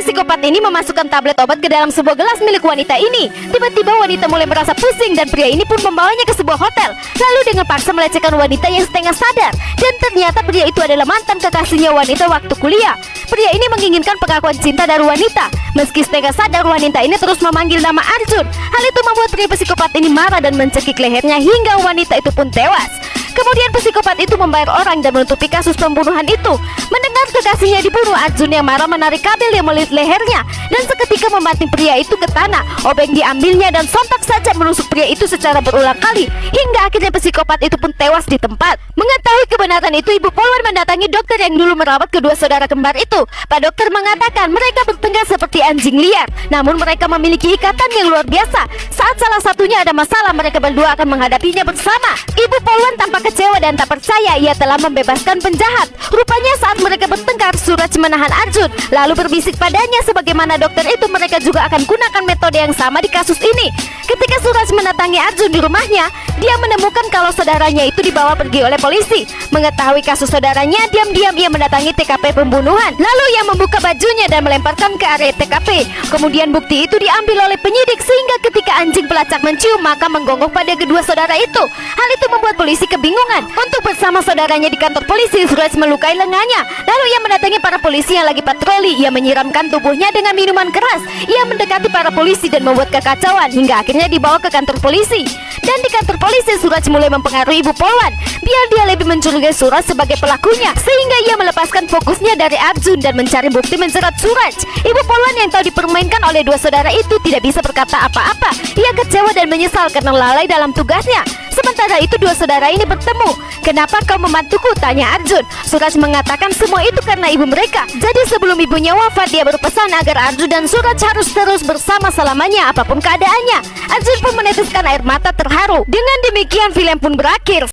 psikopat ini memasukkan tablet obat ke dalam sebuah gelas milik wanita ini. Tiba-tiba wanita mulai merasa pusing dan pria ini pun membawanya ke sebuah hotel. Lalu dengan paksa melecehkan wanita yang setengah sadar. Dan ternyata pria itu adalah mantan kekasihnya wanita waktu kuliah. Pria ini menginginkan pengakuan cinta dari wanita. Meski setengah sadar, wanita ini terus memanggil nama Arjun. Hal itu membuat pria psikopat ini marah dan mencekik lehernya hingga wanita itu pun tewas. Kemudian psikopat itu membayar orang dan menutupi kasus pembunuhan itu. Mendengar kekasihnya dibunuh, Arjun yang marah menarik kabel yang melilit lehernya dan seketika membanting pria itu ke tanah. Obeng diambilnya dan sontak saja menusuk pria itu secara berulang kali hingga akhirnya psikopat itu pun tewas di tempat. Mengetahui kebenaran itu, Ibu Polwan mendatangi dokter yang dulu merawat kedua saudara kembar itu. Pak dokter mengatakan mereka bertengkar seperti anjing liar, namun mereka memiliki ikatan yang luar biasa. Saat salah satunya ada masalah, mereka berdua akan menghadapinya bersama. Ibu Polwan tampak kecewa dan tak percaya ia telah membebaskan penjahat. Rupanya saat mereka bertengkar, Suraj menahan Arjun lalu berbisik padanya sebagaimana dokter itu mereka juga akan gunakan metode yang sama di kasus ini. Ketika Suraj mendatangi Arjun di rumahnya, dia menemukan kalau saudaranya itu dibawa pergi oleh polisi. Mengetahui kasus saudaranya, diam-diam ia mendatangi TKP pembunuhan. Lalu ia membuka bajunya dan melemparkan ke area TKP. Kemudian bukti itu diambil oleh penyidik sehingga ketika anjing pelacak mencium maka menggonggong pada kedua saudara itu. Hal itu membuat polisi kebingungan. Untuk bersama saudaranya di kantor polisi, Suraj melukai lengannya. Lalu ia mendatangi para polisi yang lagi patroli. Ia menyiramkan tubuhnya dengan minuman keras. Ia mendekati para polisi dan membuat kekacauan hingga akhirnya dibawa ke kantor polisi. Dan di kantor polisi, Suraj mulai mempengaruhi Ibu Polwan biar dia lebih mencurigai Suraj sebagai pelakunya, sehingga ia melepaskan fokusnya dari Arjun dan mencari bukti menjerat Suraj. Ibu Polwan yang tahu dipermainkan oleh dua saudara itu tidak bisa berkata apa-apa. Ia kecewa dan menyesal karena lalai dalam tugasnya. Sementara itu dua saudara ini bertemu. "Kenapa kau membantuku?" tanya Arjun. Suraj mengatakan semua itu karena ibu mereka. Jadi sebelum ibunya wafat, dia berpesan agar Arjun dan Suraj harus terus bersama selamanya apapun keadaannya. Arjun pun meneteskan air mata terharu. Dengan demikian film pun berakhir.